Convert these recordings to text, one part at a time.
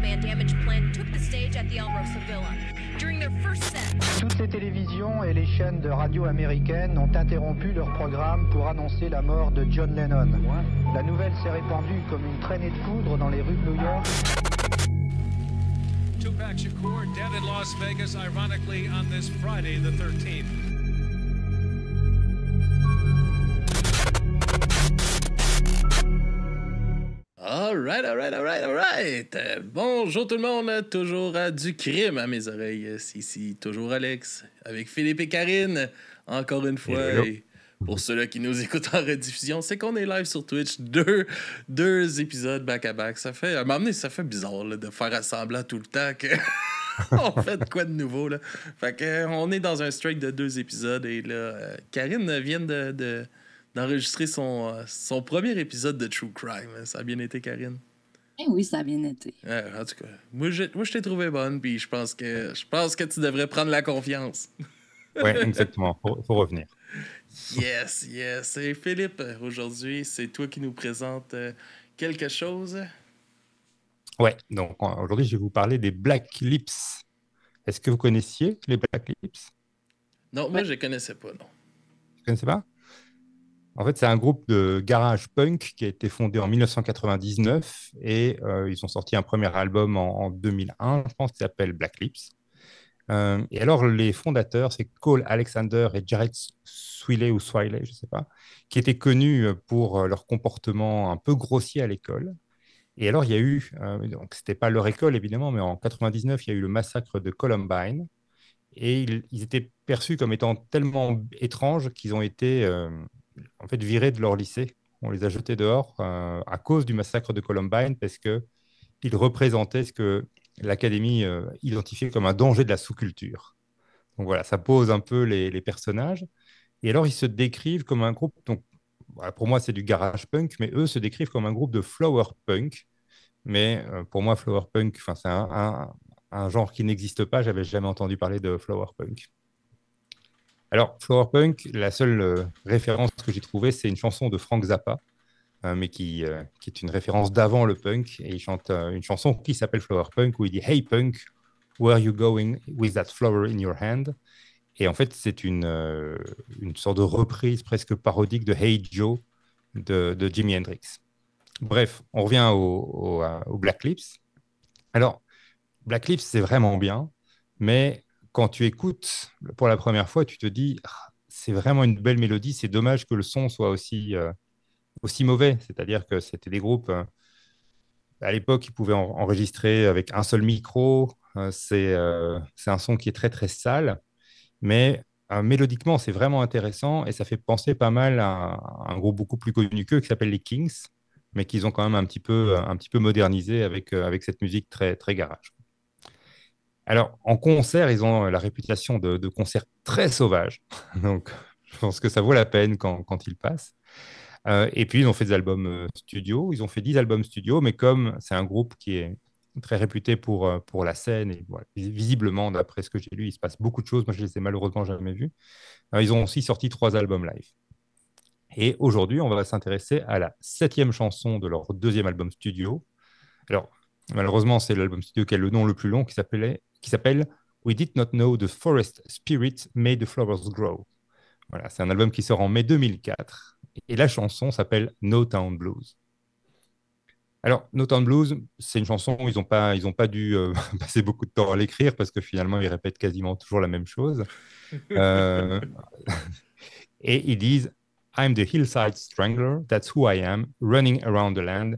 man damage plan took the stage at the El Rosa Villa. During their first set, toutes les télévisions et les chaînes de radio américaines ont interrompu leur programme pour annoncer la mort de John Lennon. La nouvelle s'est répandue comme une traînée de poudre dans les rues de New York. Tupac Shakur dead in Las Vegas, ironically, on this Friday the 13th. All right. Bonjour tout le monde, toujours à du crime à mes oreilles. C'est ici, toujours Alex, avec Philippe et Karine, encore une fois. Et pour ceux-là qui nous écoutent en rediffusion, c'est qu'on est live sur Twitch, deux épisodes back-à-back. Ça fait, à un moment donné, ça fait bizarre là, de faire semblant tout le temps que on fait de quoi de nouveau. Là. Fait que, on est dans un streak de 2 épisodes et là, Karine vient d'enregistrer son premier épisode de True Crime. Ça a bien été, Karine? Eh oui, ça a bien été. En tout cas, moi je t'ai trouvé bonne, puis je pense que tu devrais prendre la confiance. Oui, exactement. Faut revenir. Yes. Et Philippe, aujourd'hui, c'est toi qui nous présente quelque chose. Ouais, donc aujourd'hui, je vais vous parler des Black Lips. Est-ce que vous connaissiez les Black Lips? Non, moi, je ne connaissais pas, non. Vous ne connaissez pas? En fait, c'est un groupe de garage punk qui a été fondé en 1999 et ils ont sorti un premier album en 2001, je pense, qui s'appelle Black Lips. Et alors, les fondateurs, c'est Cole Alexander et Jared Swiley ou Swiley, je ne sais pas, qui étaient connus pour leur comportement un peu grossier à l'école. Et alors, il y a eu, donc ce n'était pas leur école évidemment, mais en 99, il y a eu le massacre de Columbine. Et ils étaient perçus comme étant tellement étranges qu'ils ont été en fait virés de leur lycée. On les a jetés dehors à cause du massacre de Columbine parce qu'ils représentaient ce que l'académie identifiait comme un danger de la sous-culture. Donc voilà, ça pose un peu les personnages. Et alors, ils se décrivent comme un groupe, donc voilà, pour moi, c'est du garage punk, mais eux se décrivent comme un groupe de flower punk. Mais pour moi, flower punk, c'est un genre qui n'existe pas. J'avais jamais entendu parler de flower punk. Alors, flower punk, la seule référence que j'ai trouvée, c'est une chanson de Frank Zappa, mais qui est une référence d'avant le punk. Et il chante une chanson qui s'appelle Flower Punk, où il dit « Hey punk, where are you going with that flower in your hand ?» Et en fait, c'est une sorte de reprise presque parodique de Hey Joe de Jimi Hendrix. Bref, on revient au Black Lips. Alors, Black Lips, c'est vraiment bien, mais quand tu écoutes pour la première fois, tu te dis c'est vraiment une belle mélodie, c'est dommage que le son soit aussi mauvais. C'est-à-dire que c'était des groupes, à l'époque, ils pouvaient enregistrer avec un seul micro. C'est un son qui est très, très sale. Mais mélodiquement, c'est vraiment intéressant et ça fait penser pas mal à un groupe beaucoup plus connu qu'eux qui s'appelle les Kings, mais qu'ils ont quand même un petit peu modernisé avec cette musique très, très garage. Alors, en concert, ils ont la réputation de concerts très sauvages. Donc, je pense que ça vaut la peine quand ils passent. Et puis, ils ont fait des albums studio. Ils ont fait 10 albums studio, mais comme c'est un groupe qui est très réputé pour la scène, et voilà, visiblement, d'après ce que j'ai lu, il se passe beaucoup de choses. Moi, je ne les ai malheureusement jamais vus. Ils ont aussi sorti 3 albums live. Et aujourd'hui, on va s'intéresser à la 7e chanson de leur 2e album studio. Alors, malheureusement, c'est l'album studio qui a le nom le plus long, qui s'appelle We Did Not Know the Forest Spirit Made the Flowers Grow. Voilà, c'est un album qui sort en mai 2004. Et la chanson s'appelle No Town Blues. Alors, No Town Blues, c'est une chanson où ils n'ont pas dû passer beaucoup de temps à l'écrire parce que finalement, ils répètent quasiment toujours la même chose. Et ils disent I'm the hillside strangler, that's who I am, running around the land,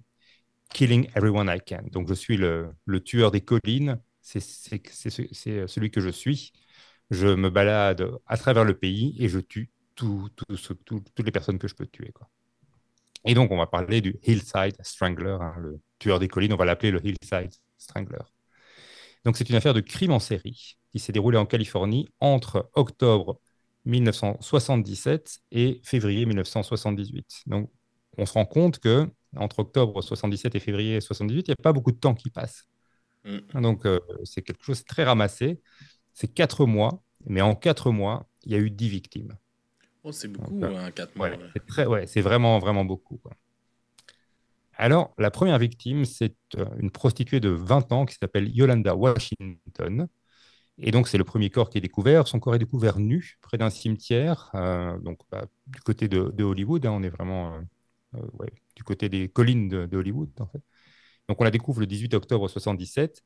killing everyone I can. Donc, je suis le tueur des collines, c'est celui que je suis. Je me balade à travers le pays et je tue toutes les personnes que je peux tuer, quoi. Et donc, on va parler du Hillside Strangler, le tueur des collines, on va l'appeler le Hillside Strangler. Donc, c'est une affaire de crime en série qui s'est déroulée en Californie entre octobre 1977 et février 1978. Donc, on se rend compte que entre octobre 77 et février 78, il n'y a pas beaucoup de temps qui passe. Donc, c'est quelque chose de très ramassé. C'est 4 mois, mais en 4 mois, il y a eu 10 victimes. Oh, c'est beaucoup, donc, 4 mois. C'est vraiment, vraiment beaucoup, quoi. Alors, la première victime, c'est une prostituée de 20 ans qui s'appelle Yolanda Washington. Et donc, c'est le premier corps qui est découvert. Son corps est découvert nu près d'un cimetière, du côté de Hollywood. Hein, on est vraiment ouais, du côté des collines de Hollywood, en fait. Donc, on la découvre le 18 octobre 1977.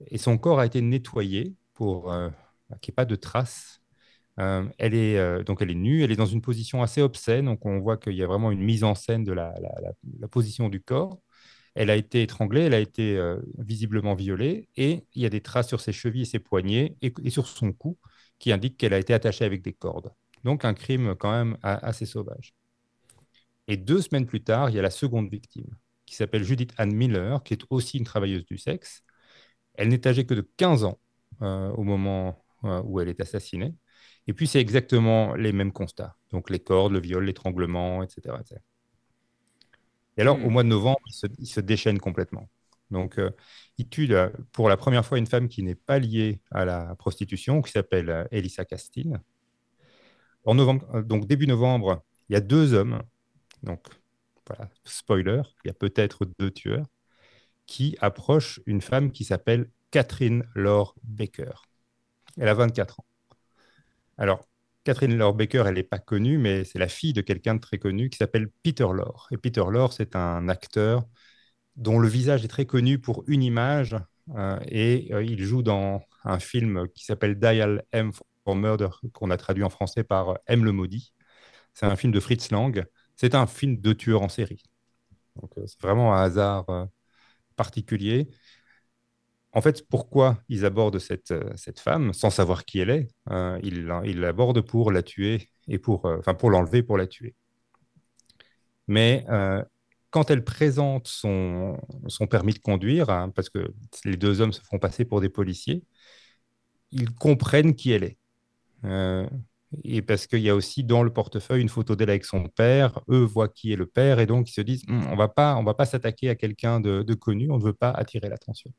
Et son corps a été nettoyé pour qu'il n'y ait pas de traces. Donc elle est nue, elle est dans une position assez obscène. Donc, on voit qu'il y a vraiment une mise en scène de la position du corps. Elle a été étranglée, elle a été visiblement violée, et il y a des traces sur ses chevilles et ses poignets et sur son cou qui indiquent qu'elle a été attachée avec des cordes. Donc un crime quand même assez sauvage. Et 2 semaines plus tard, il y a la seconde victime, qui s'appelle Judith Ann Miller, qui est aussi une travailleuse du sexe. Elle n'est âgée que de 15 ans au moment où elle est assassinée. Et puis c'est exactement les mêmes constats. Donc les cordes, le viol, l'étranglement, etc., etc. Et alors, au mois de novembre, il se déchaîne complètement. Donc, il tue pour la première fois une femme qui n'est pas liée à la prostitution, qui s'appelle Elissa Castine. En novembre, donc début novembre, il y a 2 hommes, donc voilà, spoiler, il y a peut-être 2 tueurs, qui approchent une femme qui s'appelle Catherine Laure Baker. Elle a 24 ans. Alors, Catherine Laure Baker, elle n'est pas connue, mais c'est la fille de quelqu'un de très connu qui s'appelle Peter Lorre. Et Peter Lorre, c'est un acteur dont le visage est très connu pour une image, il joue dans un film qui s'appelle Dial M for Murder, qu'on a traduit en français par M le maudit. C'est un film de Fritz Lang. C'est un film de tueur en série. Donc, c'est vraiment un hasard particulier. En fait, pourquoi ils abordent cette femme sans savoir qui elle est? Ils l'abordent pour la tuer et pour l'enlever pour la tuer. Mais quand elle présente son permis de conduire, hein, parce que les 2 hommes se font passer pour des policiers, ils comprennent qui elle est. Et parce qu'il y a aussi dans le portefeuille une photo d'elle avec son père. Eux voient qui est le père et donc ils se disent on va pas s'attaquer à quelqu'un de connu, on ne veut pas attirer l'attention.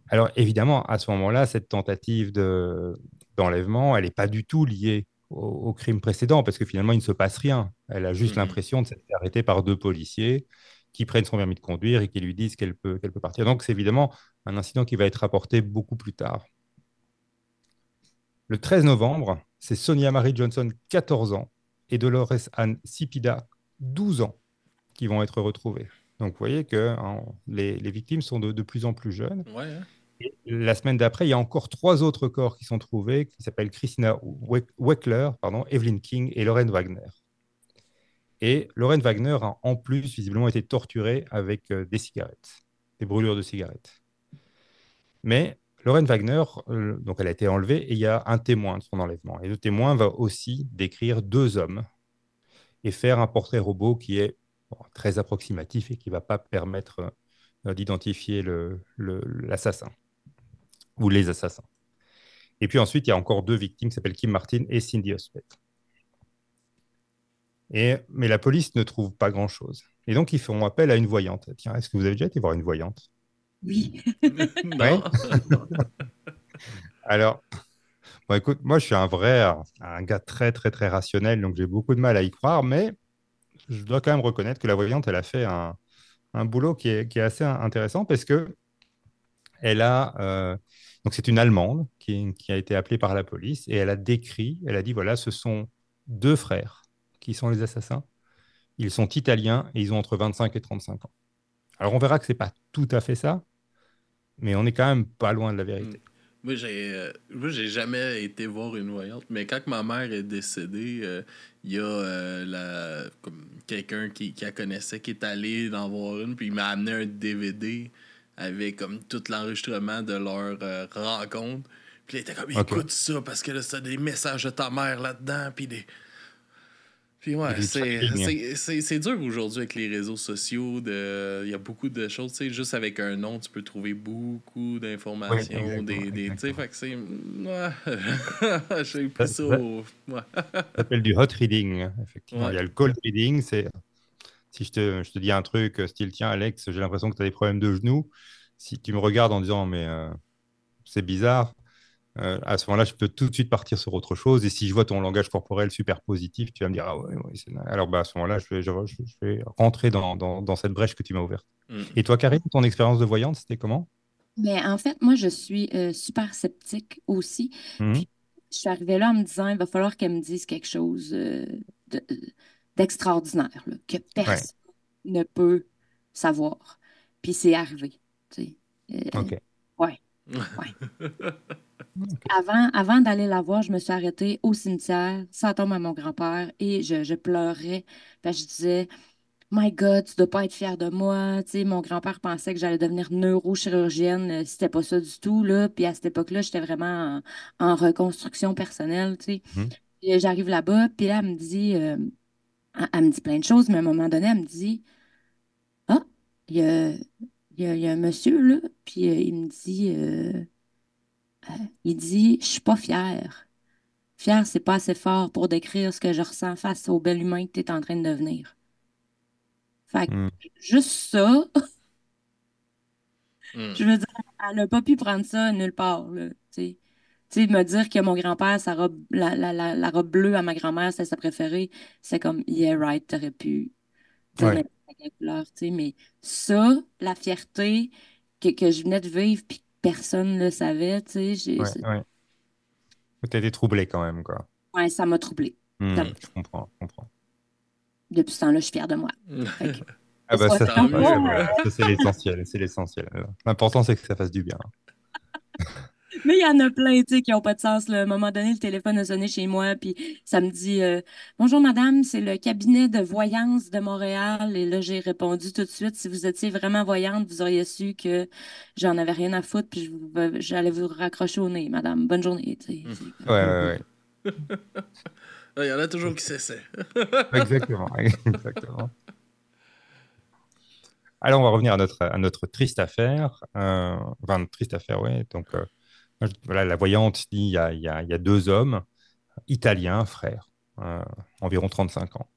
Alors évidemment, à ce moment-là, cette tentative d'enlèvement, elle n'est pas du tout liée au crime précédent, parce que finalement, il ne se passe rien. Elle a juste l'impression de s'être fait arrêter par 2 policiers qui prennent son permis de conduire et qui lui disent qu'elle peut partir. Donc c'est évidemment un incident qui va être rapporté beaucoup plus tard. Le 13 novembre, c'est Sonia Marie Johnson, 14 ans, et Dolores Ann Sipida, 12 ans, qui vont être retrouvés. Donc vous voyez que les victimes sont de plus en plus jeunes. Ouais, hein? Et la semaine d'après, il y a encore 3 autres corps qui sont trouvés, qui s'appellent Christina Weckler, Evelyn King et Lorraine Wagner. Et Lorraine Wagner a en plus visiblement été torturée avec des cigarettes, des brûlures de cigarettes. Mais Lorraine Wagner, donc elle a été enlevée et il y a un témoin de son enlèvement. Et le témoin va aussi décrire 2 hommes et faire un portrait robot qui est très approximatif et qui ne va pas permettre d'identifier l'assassin ou les assassins. Et puis ensuite, il y a encore 2 victimes qui s'appellent Kim Martin et Cindy Husbeth. Mais la police ne trouve pas grand-chose. Et donc, ils font appel à une voyante. Tiens, est-ce que vous avez déjà été voir une voyante? Oui. Non. Alors, bon, écoute, moi, je suis un gars très, très, très rationnel, donc j'ai beaucoup de mal à y croire, mais je dois quand même reconnaître que la voyante, elle a fait un boulot qui est assez intéressant parce que donc c'est une Allemande qui a été appelée par la police et elle a dit, voilà, ce sont 2 frères qui sont les assassins. Ils sont italiens et ils ont entre 25 et 35 ans. Alors, on verra que ce n'est pas tout à fait ça, mais on est quand même pas loin de la vérité. Moi, j'ai jamais été voir une voyante, mais quand ma mère est décédée, il y a quelqu'un qui la connaissait qui est allé d'en voir une, puis il m'a amené un DVD avec comme tout l'enregistrement de leur rencontre. Puis il était comme, écoute ça, parce que là, c'est des messages de ta mère là-dedans, puis des... Puis ouais, c'est dur aujourd'hui avec les réseaux sociaux. Il y a beaucoup de choses. Juste avec un nom, tu peux trouver beaucoup d'informations. Oui, Tu sais, fait que c'est. Ouais. J'ai pris ça au. Ouais. Ça s'appelle du hot reading, effectivement. Ouais. Il y a le cold reading, c'est si je te dis un truc style, tiens, Alex, j'ai l'impression que tu as des problèmes de genoux. Si tu me regardes en disant, mais c'est bizarre, À ce moment-là, je peux tout de suite partir sur autre chose. Et si je vois ton langage corporel super positif, tu vas me dire, ah ouais, ouais, alors à ce moment-là, je vais rentrer dans cette brèche que tu m'as ouverte. Mm. Et toi, Karine, ton expérience de voyante, c'était comment? Mais en fait, moi, je suis super sceptique aussi. Mhm. Puis, je suis arrivée là en me disant, il va falloir qu'elle me dise quelque chose de- d'extraordinaire, là, que Ouais, personne ne peut savoir. Puis c'est arrivé. Tu sais. ok. Ouais, ouais. Avant d'aller la voir, je me suis arrêtée au cimetière, sans tombe à mon grand-père, et je pleurais. Puis je disais, My God, tu dois pas être fier de moi. Tu sais, mon grand-père pensait que j'allais devenir neurochirurgienne. C'était pas ça du tout, là. Puis à cette époque-là, j'étais vraiment en reconstruction personnelle, tu sais. Mhm. Puis, j'arrive là-bas, puis là, elle me dit plein de choses, mais à un moment donné, elle me dit, Ah, il y a, il y a un monsieur, là, puis il dit, je suis pas fière. Fière, c'est pas assez fort pour décrire ce que je ressens face au bel humain que tu es en train de devenir. Fait que, Mhm. juste ça, Mm. je veux dire, elle n'a pas pu prendre ça nulle part, là, tu sais. Tu sais, me dire que mon grand-père, sa robe, la robe bleue à ma grand-mère, c'est sa préférée, c'est comme, yeah, right, t'aurais pu dire Ouais, n'importe quelle couleur, tu sais, mais ça, la fierté que je venais de vivre puis que personne ne le savait, tu sais, ouais, ouais. Tu été troublé quand même, quoi. ouais, ça m'a troublée. Je comprends, je comprends. Depuis ce temps-là, je suis fière de moi. Fait que, Ah bah sois ça, fière Tant de mieux. moi. ça, c'est l'essentiel, c'est l'essentiel. L'important, c'est que ça fasse du bien. Mais il y en a plein, tu sais, qui n'ont pas de sens, là. À un moment donné, le téléphone a sonné chez moi, puis ça me dit Bonjour madame, c'est le cabinet de voyance de Montréal. Et là, j'ai répondu tout de suite, si vous étiez vraiment voyante, vous auriez su que j'en avais rien à foutre, puis j'allais vous raccrocher au nez, madame. Bonne journée, tu sais. C'est Ouais, comme- ouais, Il y en a toujours qui s'essaient. ouais. Exactement, exactement. Alors, on va revenir à notre triste affaire. Enfin, notre triste affaire, ouais. Donc, voilà, la voyante dit il y a deux hommes italiens, frères, euh, environ 35 ans.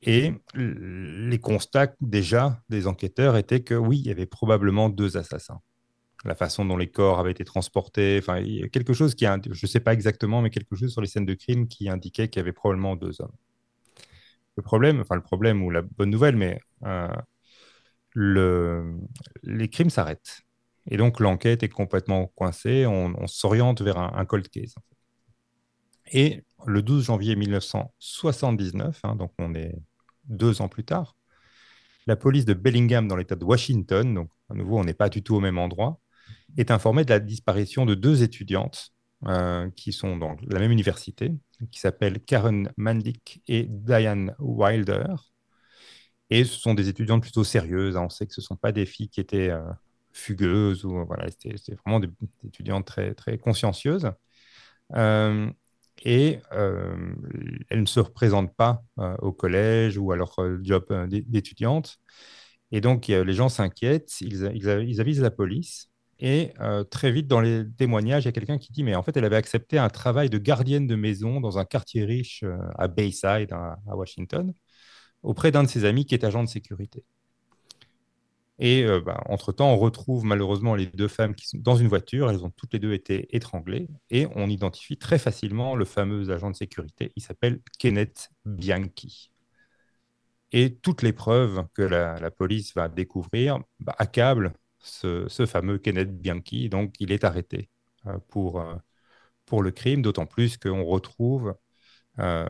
Et les constats déjà des enquêteurs étaient que oui, il y avait probablement deux assassins. La façon dont les corps avaient été transportés, enfin, il y a quelque chose je ne sais pas exactement, mais quelque chose sur les scènes de crime qui indiquait qu'il y avait probablement deux hommes. Le problème ou la bonne nouvelle, mais le, les crimes s'arrêtent. Et donc, l'enquête est complètement coincée. On s'oriente vers un cold case. Et le 12 janvier 1979, hein, donc on est 2 ans plus tard, la police de Bellingham dans l'État de Washington, donc à nouveau, on n'est pas du tout au même endroit, est informée de la disparition de deux étudiantes qui sont dans la même université, qui s'appellent Karen Mandick et Diane Wilder. Et ce sont des étudiantes plutôt sérieuses, hein. On sait que ce ne sont pas des filles qui étaient fugueuses, ou voilà, c'était vraiment des étudiantes très, très consciencieuses. Euh, et elles ne se représentent pas au collège ou à leur job d'étudiante. Et donc, les gens s'inquiètent, ils avisent la police. Et très vite, dans les témoignages, il y a quelqu'un qui dit, mais en fait, elle avait accepté un travail de gardienne de maison dans un quartier riche à Bayside, à Washington, auprès d'un de ses amis qui est agent de sécurité. Et entre-temps, on retrouve malheureusement les deux femmes qui sont dans une voiture. Elles ont toutes les deux été étranglées. Et on identifie très facilement le fameux agent de sécurité. Il s'appelle Kenneth Bianchi. Et toutes les preuves que la police va découvrir accablent ce fameux Kenneth Bianchi. Donc, il est arrêté pour le crime, d'autant plus qu'on retrouve... euh,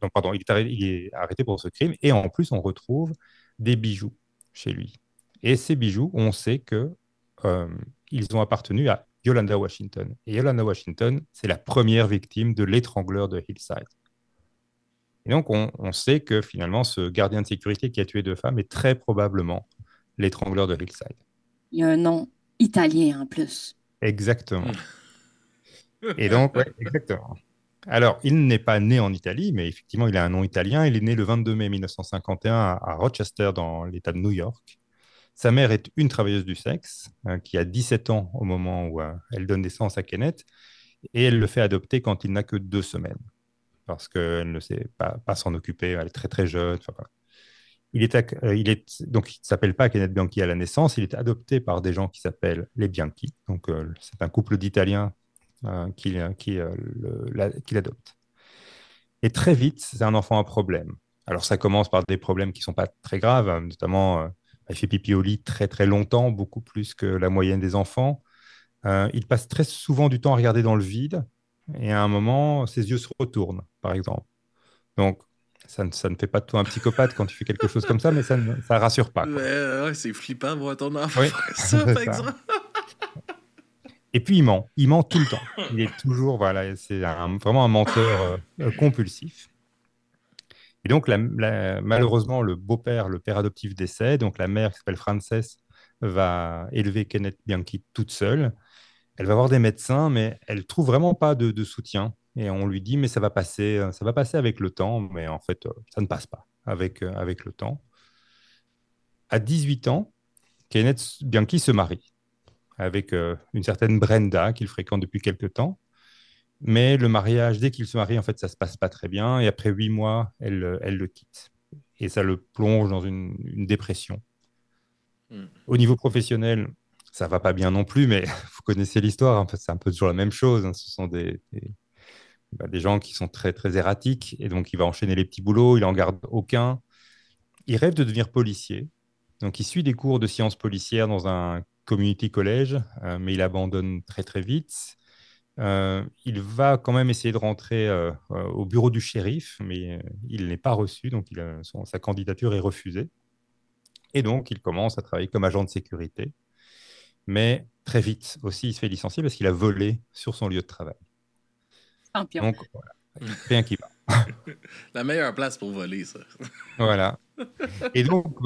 donc, pardon, il est arrêté pour ce crime. Et en plus, on retrouve des bijoux chez lui. Et ces bijoux, on sait que ils ont appartenu à Yolanda Washington. Et Yolanda Washington, c'est la première victime de l'étrangleur de Hillside. Et donc, on sait que finalement, ce gardien de sécurité qui a tué deux femmes est très probablement l'étrangleur de Hillside. Il y a un nom italien en plus. Exactement. Et donc, ouais, exactement. Alors, il n'est pas né en Italie, mais effectivement, il a un nom italien. Il est né le 22 mai 1951 à Rochester, dans l'État de New York. Sa mère est une travailleuse du sexe qui a 17 ans au moment où elle donne naissance à Kenneth, et elle le fait adopter quand il n'a que 2 semaines, parce qu'elle ne sait pas s'en occuper, elle est très très jeune. Enfin, voilà. Donc, il ne s'appelle pas Kenneth Bianchi à la naissance, il est adopté par des gens qui s'appellent les Bianchi. Donc, c'est un couple d'Italiens qui l'adopte. Et très vite, c'est un enfant à problème. Alors, ça commence par des problèmes qui ne sont pas très graves, notamment, il fait pipi au lit très, très longtemps, beaucoup plus que la moyenne des enfants. Il passe très souvent du temps à regarder dans le vide, et à un moment, ses yeux se retournent, par exemple. Donc, ça ne fait pas de toi un psychopathe quand tu fais quelque chose comme ça, mais ça ne rassure pas, quoi. Ouais, c'est flippant de voir ton enfant Oui, faire ça, c'est par ça. exemple. Et puis, il ment tout le temps. Il est toujours, voilà, c'est vraiment un menteur compulsif. Et donc, malheureusement, le beau-père, le père adoptif décède. Donc, la mère, qui s'appelle Frances, va élever Kenneth Bianchi toute seule. Elle va voir des médecins, mais elle trouve vraiment pas de soutien. Et on lui dit, mais ça va passer avec le temps. Mais en fait, ça ne passe pas avec le temps. À 18 ans, Kenneth Bianchi se marie avec une certaine Brenda qu'il fréquente depuis quelque temps. Mais le mariage, dès qu'il se marie, en fait, ça se passe pas très bien. Et après 8 mois, elle le quitte. Et ça le plonge dans une dépression. Au niveau professionnel, ça va pas bien non plus, mais vous connaissez l'histoire, en fait, c'est un peu toujours la même chose, hein. Ce sont des gens qui sont très, très erratiques, et donc il va enchaîner les petits boulots, il en garde aucun. Il rêve de devenir policier, donc il suit des cours de sciences policières dans un community college, mais il abandonne très, très vite. Il va quand même essayer de rentrer au bureau du shérif, mais il n'est pas reçu, donc sa candidature est refusée. Et donc, il commence à travailler comme agent de sécurité. Mais très vite aussi, il se fait licencier parce qu'il a volé sur son lieu de travail. Champion. Donc, voilà, rien qui va. La meilleure place pour voler, ça. Voilà. Et donc,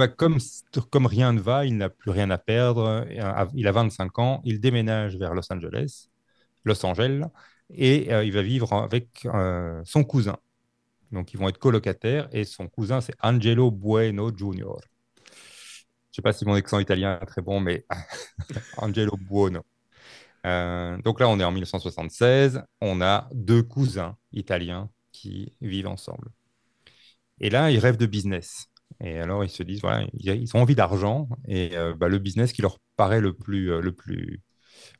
comme rien ne va, il n'a plus rien à perdre. Il a 25 ans, il déménage vers Los Angeles, et il va vivre avec son cousin. Donc, ils vont être colocataires, et son cousin, c'est Angelo Bueno Jr. Je ne sais pas si mon accent italien est très bon, mais Angelo Buono. Donc là, on est en 1976. On a deux cousins italiens qui vivent ensemble. Et là, ils rêvent de business. Et alors, ils se disent, voilà, ils ont envie d'argent. Et le business qui leur paraît le plus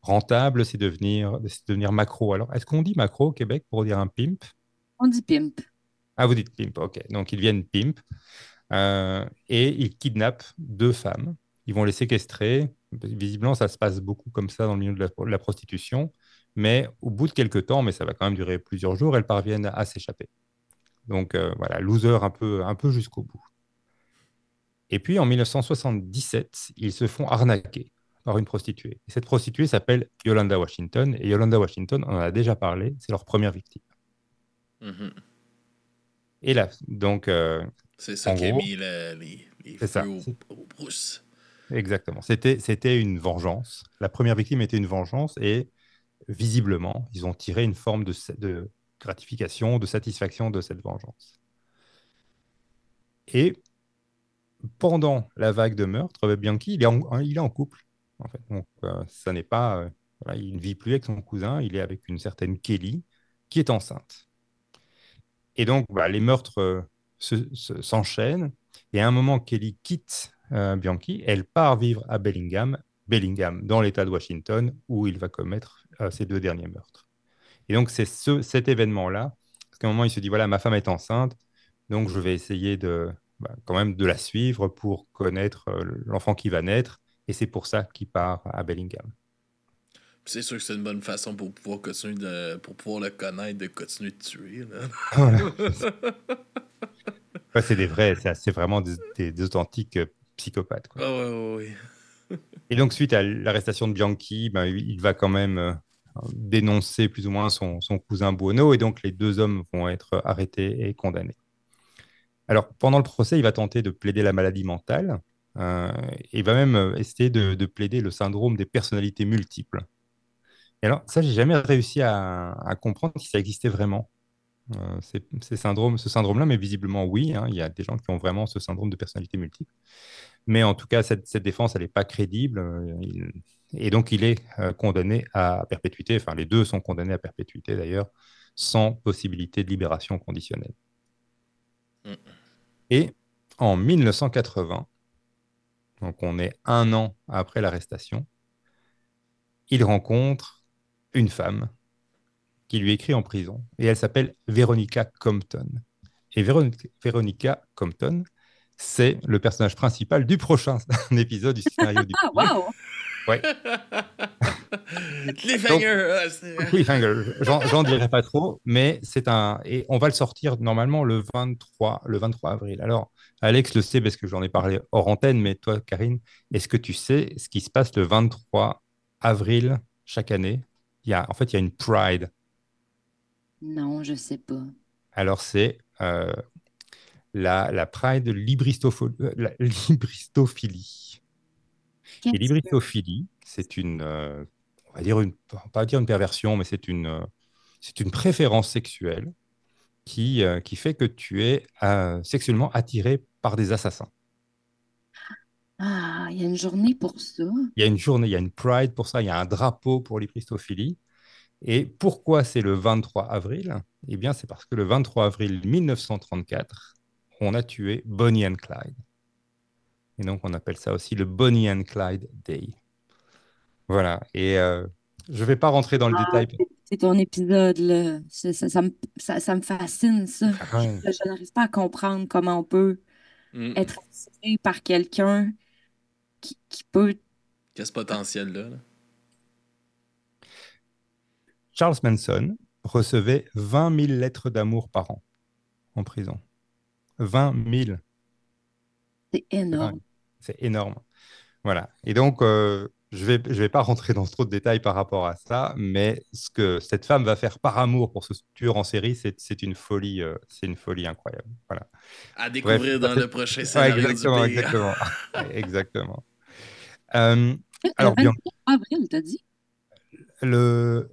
rentable, c'est de devenir macro. Alors, est-ce qu'on dit macro au Québec pour dire un pimp? On dit pimp. Ah, vous dites pimp, ok. Donc, ils deviennent pimp. Et ils kidnappent deux femmes. Ils vont les séquestrer. Visiblement, ça se passe beaucoup comme ça dans le milieu de la prostitution. Mais au bout de quelques temps, mais ça va quand même durer plusieurs jours, elles parviennent à s'échapper. Donc voilà, loser un peu jusqu'au bout. Et puis en 1977, ils se font arnaquer par une prostituée. Et cette prostituée s'appelle Yolanda Washington. Et Yolanda Washington, on en a déjà parlé, c'est leur première victime. Mm-hmm. Et là, donc... c'est ça qui a mis les feux au brousse. Exactement. C'était une vengeance. La première victime était une vengeance et visiblement, ils ont tiré une forme de gratification, de satisfaction de cette vengeance. Et pendant la vague de meurtres, Bianchi, il est en couple. En fait. Donc, ça n'est pas, voilà, il ne vit plus avec son cousin, il est avec une certaine Kelly qui est enceinte. Et donc, les meurtres s'enchaînent. Et à un moment, Kelly quitte Bianchi, elle part vivre à Bellingham, dans l'État de Washington, où il va commettre ses deux derniers meurtres. Et donc, c'est cet événement-là, parce qu'à un moment, il se dit, voilà, ma femme est enceinte, donc je vais essayer quand même de la suivre pour connaître l'enfant qui va naître, et c'est pour ça qu'il part à Bellingham. C'est sûr que c'est une bonne façon pour pouvoir pour pouvoir le connaître, de continuer de tuer. Ouais, c'est vraiment des authentiques psychopathes, quoi. Oh, oui. Et donc, suite à l'arrestation de Bianchi, il va quand même dénoncer plus ou moins son cousin Buono, et donc les deux hommes vont être arrêtés et condamnés. Alors, pendant le procès, il va tenter de plaider la maladie mentale, et va même essayer de plaider le syndrome des personnalités multiples. Et alors, ça, j'ai jamais réussi à comprendre si ça existait vraiment. Ce syndrome-là, mais visiblement oui, hein, il y a des gens qui ont vraiment ce syndrome de personnalité multiple. Mais en tout cas, cette défense, elle n'est pas crédible. Et donc, il est condamné à perpétuité. Enfin, les deux sont condamnés à perpétuité, d'ailleurs, sans possibilité de libération conditionnelle. Et En 1980, donc on est 1 an après l'arrestation, il rencontre une femme qui lui écrit en prison, et elle s'appelle Veronica Compton. Et Veronica Compton, c'est le personnage principal du prochain épisode du scénario du Ah, film. wow! Ouais. Cliffhanger! Cliffhanger, j'en dirai pas trop, mais c'est un. Et on va le sortir normalement le 23 avril. Alors, Alex le sait parce que j'en ai parlé hors antenne, mais toi, Karine, est-ce que tu sais ce qui se passe le 23 avril chaque année? En fait, il y a une Pride. Non, je sais pas. Alors, c'est la Pride la libristophilie. Et Qu'est-ce que... l'hybristophilie, c'est on va dire on va pas dire une perversion, mais c'est une préférence sexuelle qui fait que tu es sexuellement attiré par des assassins. Ah, il y a une journée pour ça. Il y a une journée, il y a une Pride pour ça, il y a un drapeau pour l'hybristophilie. Et pourquoi c'est le 23 avril? Eh bien, c'est parce que le 23 avril 1934, on a tué Bonnie and Clyde. Et donc, on appelle ça aussi le Bonnie and Clyde Day. Voilà. Et je ne vais pas rentrer dans le Ah, détail. c'est ton épisode, là. Ça me fascine, ça. Ouais. Je n'arrive pas à comprendre comment on peut Mm. être attiré par quelqu'un qui peut... Qu'il y a ce potentiel-là. Là. Charles Manson recevait 20 000 lettres d'amour par an en prison. 20 000. C'est énorme. C'est énorme. Voilà. Et donc, je vais pas rentrer dans trop de détails par rapport à ça, mais ce que cette femme va faire par amour pour ce tueur en série, c'est une folie incroyable. Voilà. À Bref, découvrir dans le prochain ouais, scénario exactement, du pays. exactement. Exactement. Euh, Le alors, bien, 23 avril, t'as dit? le...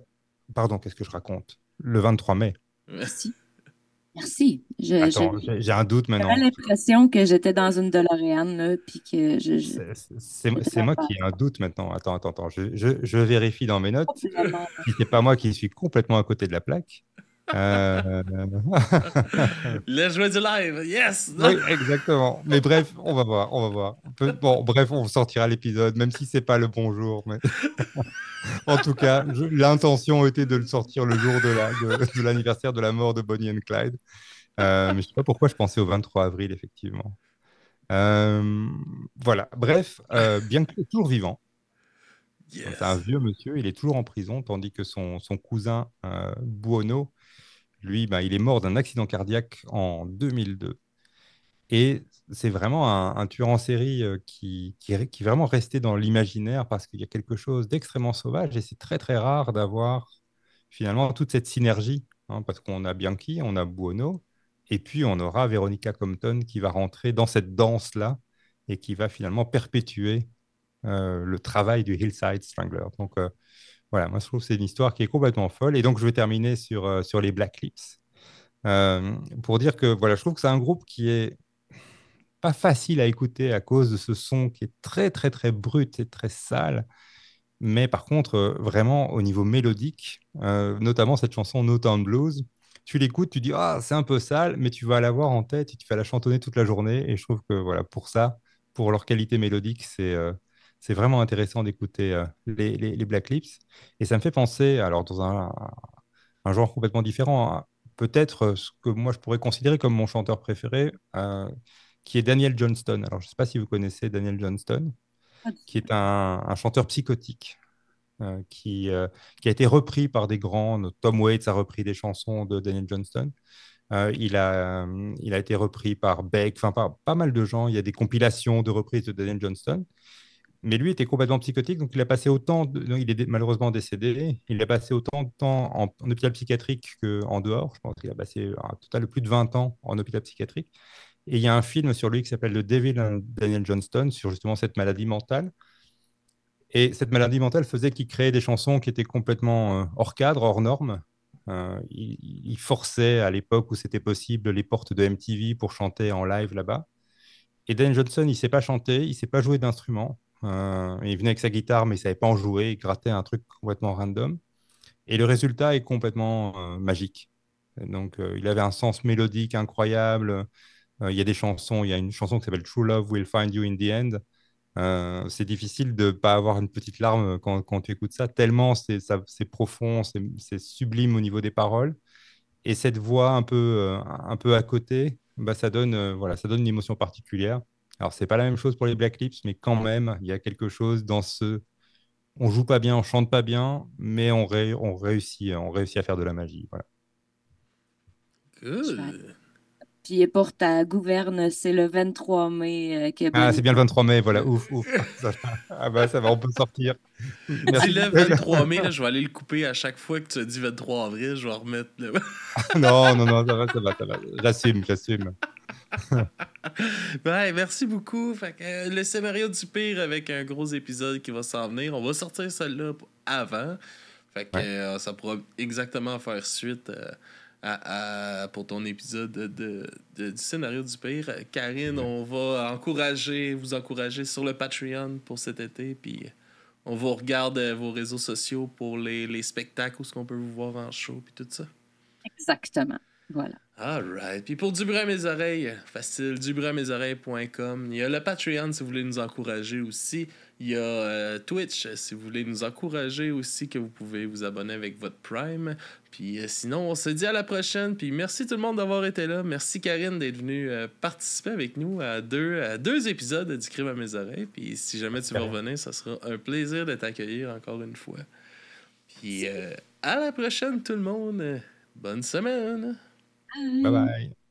Pardon, qu'est-ce que je raconte? Le 23 mai. Merci. Merci. Attends, j'ai un doute J'avais maintenant. l'impression que j'étais dans une DeLorean, là, puis que C'est moi qui ai un doute maintenant. Attends. Je vérifie dans mes notes. Si c'est pas moi qui suis complètement à côté de la plaque. Le joie du live, yes! Oui, exactement. Mais bref, on va voir. Bon, bref, on sortira l'épisode, même si c'est pas le bon jour. Mais... en tout cas, l'intention était de le sortir le jour de l'anniversaire de la mort de Bonnie and Clyde. Mais je sais pas pourquoi je pensais au 23 avril, effectivement. Voilà. Bref, bien qu'il est toujours vivant. Yes. C'est un vieux monsieur, il est toujours en prison, tandis que son cousin Buono, lui, il est mort d'un accident cardiaque en 2002. Et c'est vraiment un tueur en série qui est vraiment resté dans l'imaginaire parce qu'il y a quelque chose d'extrêmement sauvage et c'est très très rare d'avoir finalement toute cette synergie, hein, parce qu'on a Bianchi, on a Buono, et puis on aura Veronica Compton qui va rentrer dans cette danse-là et qui va finalement perpétuer le travail du Hillside Strangler. Donc voilà, moi je trouve que c'est une histoire qui est complètement folle. Et donc je vais terminer sur les Black Lips pour dire que voilà, je trouve que c'est un groupe qui est pas facile à écouter à cause de ce son qui est très très très brut et très sale. Mais par contre, vraiment au niveau mélodique, notamment cette chanson No Town Blues, tu l'écoutes, tu dis ah c'est un peu sale, mais tu vas l'avoir en tête et tu vas la chantonner toute la journée. Et je trouve que voilà pour ça, pour leur qualité mélodique, c'est vraiment intéressant d'écouter les Black Lips. Et ça me fait penser, alors dans un genre complètement différent, hein, peut-être ce que moi je pourrais considérer comme mon chanteur préféré, qui est Daniel Johnston. Alors je ne sais pas si vous connaissez Daniel Johnston, qui est un chanteur psychotique qui a été repris par des grands. Tom Waits a repris des chansons de Daniel Johnston. Il a été repris par Beck, enfin par pas mal de gens. Il y a des compilations de reprises de Daniel Johnston. Mais lui était complètement psychotique, donc il a passé il est malheureusement décédé. Il a passé autant de temps en hôpital psychiatrique qu'en dehors. Je pense qu'il a passé un total de plus de 20 ans en hôpital psychiatrique. Et il y a un film sur lui qui s'appelle The Devil and Daniel Johnston, sur justement cette maladie mentale. Et cette maladie mentale faisait qu'il créait des chansons qui étaient complètement hors cadre, hors normes. Il forçait à l'époque où c'était possible les portes de MTV pour chanter en live là-bas. Et Dan Johnson, il ne sait pas chanter, il ne sait pas jouer d'instrument. Il venait avec sa guitare, mais il ne savait pas en jouer, il grattait un truc complètement random. Et le résultat est complètement magique. Donc, il avait un sens mélodique incroyable. Il y a des chansons, il y a une chanson qui s'appelle True Love Will Find You in the End. C'est difficile de ne pas avoir une petite larme quand tu écoutes ça, tellement c'est profond, c'est sublime au niveau des paroles. Et cette voix un peu à côté, bah, voilà, ça donne une émotion particulière. Alors, c'est pas la même chose pour les Black Lips, mais quand même, il y a quelque chose dans ce... On joue pas bien, on chante pas bien, mais on réussit à faire de la magie. Voilà. Good. Puis pour ta gouverne, c'est le 23 mai que Ah, c'est Bonnie. bien le 23 mai, voilà, ouf, ouf. Ah bah, ça va, on peut sortir. Merci. Dis-le 23 mai, là, je vais aller le couper à chaque fois que tu as dit 23 avril, je vais remettre le... Non, non, non, ça va. J'assume. Ouais, merci beaucoup. Fait que, le scénario du pire avec un gros épisode qui va s'en venir. On va sortir celle-là avant. Fait que Ouais. ça pourra exactement faire suite pour ton épisode du scénario du pire. Karine, on va vous encourager sur le Patreon pour cet été. Puis on vous regarde vos réseaux sociaux pour les spectacles où est-ce qu'on peut vous voir en show puis tout ça. Exactement. Voilà. Alright. Puis pour Du bruit à mes oreilles, facile, dubruitamesoreilles.com. Il y a le Patreon si vous voulez nous encourager aussi. Il y a Twitch si vous voulez nous encourager aussi, que vous pouvez vous abonner avec votre Prime. Puis sinon, on se dit à la prochaine. Puis merci tout le monde d'avoir été là. Merci Karine d'être venue participer avec nous à deux épisodes du crime à mes oreilles. Puis si jamais tu veux revenir, ça sera un plaisir de t'accueillir encore une fois. Puis à la prochaine tout le monde. Bonne semaine. Bye bye.